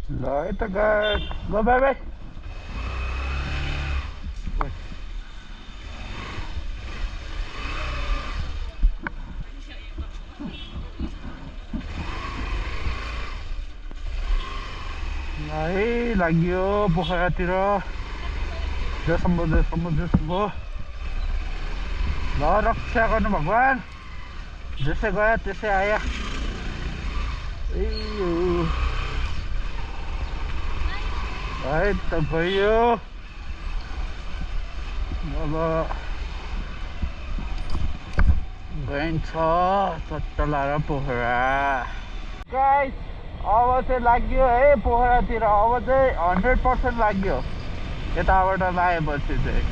ल यता go by by है लाग्यो पोखरातिर जसम्म ल रक्षा गर्नु भगवान् जसै गयो त्यसै आयो है त गयो अब गइन्छ चट्ट लाएर पोखरा गाइस अब चाहिँ लाग्यो है पोखरातिर अब चाहिँ 100% लाग्यो यताबाट लागेपछि चाहिँ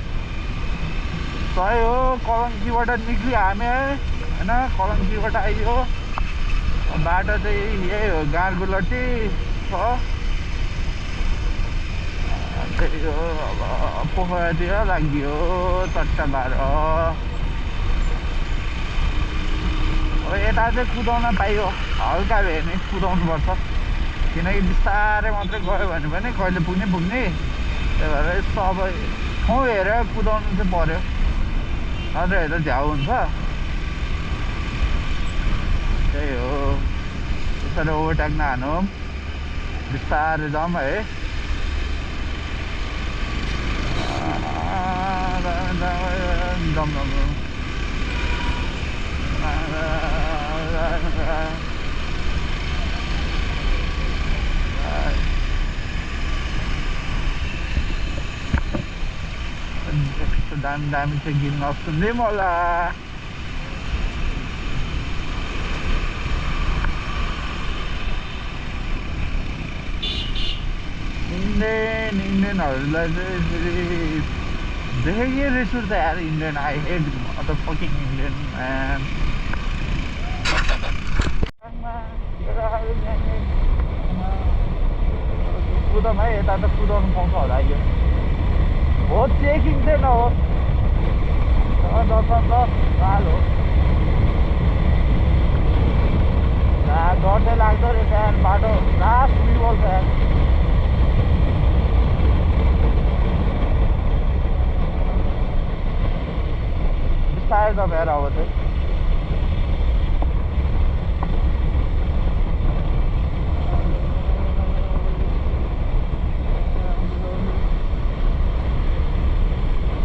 सही हो कलङ्कीबाट निक्लियो हामी होइन कलङ्कीबाट आइयो बाटो चाहिँ यही हो गाँडगुलटी छ त्यही हो अब पोखरातिर लाग्यो चट्टा लाएर यता चाहिँ कुदाउन पाइयो हल्का भए नि कुदाउनुपर्छ किनकि बिस्तारै मात्रै गयो भने पनि कहिले पुग्ने त्यही भएर यस्तो अब ठाउँ हेरेर कुदाउनु चाहिँ पर्यो नत्र हेर्दा झ्याउ हुन्छ त्यही हो यसरी ओभरटेक नहानौँ बिस्तारै जाउँ है दामी चाहिँ गिर्न सुन्दै मलाई इन्डियनहरूलाई चाहिँ फेरि देखेकै रिस उठ्छ यार इन्डियन आई हेट अथवा फकिङ इन्डियन म्यान कुदाउँ है यता त कुदाउनु पाउँछ होला यो हो चेकिङ चाहिँ नहोस् दर्शन त हाल हो डर लाग्दो रहेछ यार बाटो लास्ट रिभल छ यार बिस्तारै तपाईँ अब चाहिँ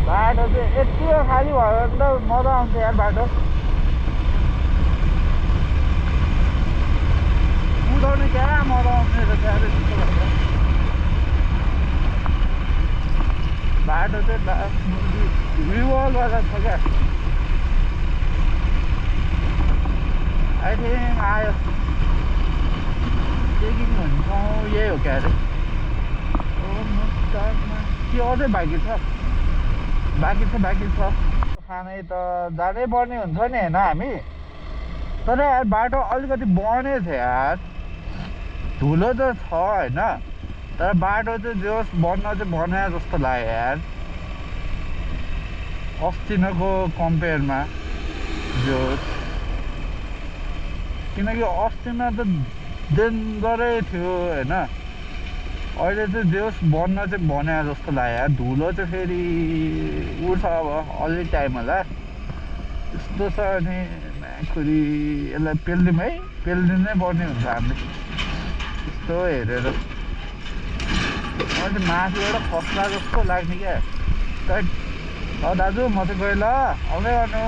बाटो चाहिँ यति खाली भयो भने त मजा आउँछ यार बाटो कुदाउने क्या मजा आउने रहेछ यार यस्तो भएर बाटो चाहिँ रिभल्भ गरेर छ क्या आई थिङ्क आयो चेकिङ भन्ने ठाउँ यही हो क्या अरे के अझै बाँकी छ खानै त जानै पर्ने हुन्छ नि होइन हामी तर यार बाटो अलिकति बढ्ने छ यार धुलो त छ होइन तर बाटो चाहिँ जोस् बढ्न चाहिँ बढ्ने जस्तो लाग्यो यार अस्तिनको कम्पेयरमा जोस् किनकि अस्तिमा त डेन्जरै थियो होइन अहिले चाहिँ जोस् बढ्न चाहिँ बने जस्तो लाग्यो यार धुलो चाहिँ फेरि उड्छ अब अलिक टाइम होला यस्तो छ अनि खुरी यसलाई पेलिदिउँ है पेलिदिनै पर्ने हुन्छ हामीले यस्तो हेरेर अहिले माथिबाट खस्ला जस्तो लाग्ने क्या दाजु म चाहिँ गएँ ल आउँदै गर्नु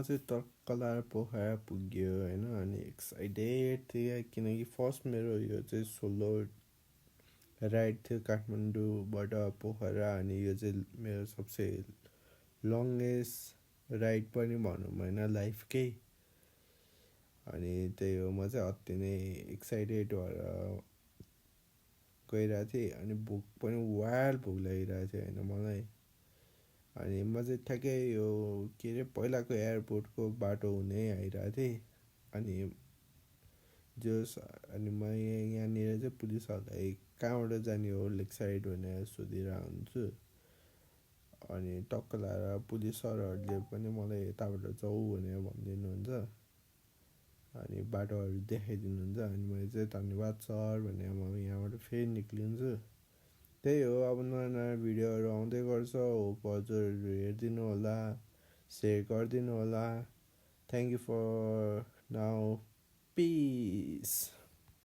चाहिँ तर्कलार पोखरा पुग्यो होइन। अनि एक्साइटेड थिएँ किनकि फर्स्ट मेरो यो चाहिँ सोलो राइड थियो काठमाडौँबाट पोखरा। अनि यो चाहिँ मेरो सबसे लङ्गेस्ट राइड पनि भनौँ होइन लाइफकै। अनि त्यही हो, म चाहिँ अति नै एक्साइटेड भएर गइरहेको थिएँ। अनि भोक पनि वाइल्ड भोक लागिरहेको थियो होइन मलाई। अनि म चाहिँ ठ्याक्कै यो के अरे पहिलाको एयरपोर्टको बाटो हुँदै आइरहेको थिएँ। अनि अनि म यहाँनिर चाहिँ पुलिसहरूलाई कहाँबाट जाने हो लेक साइड भनेर सोधिरहेको हुन्छु। अनि टक्क लाएर पुलिस सरहरूले पनि मलाई यताबाट जाऊ भनेर भनिदिनुहुन्छ। अनि बाटोहरू देखाइदिनुहुन्छ। अनि मैले चाहिँ धन्यवाद सर भनेर म यहाँबाट फेरि निक्लिन्छु। त्यही हो, अब नयाँ नयाँ भिडियोहरू आउँदै गर्छ। होप हजुरहरू हेरिदिनु होला, सेयर गरिदिनु होला। Thank you for now, piece.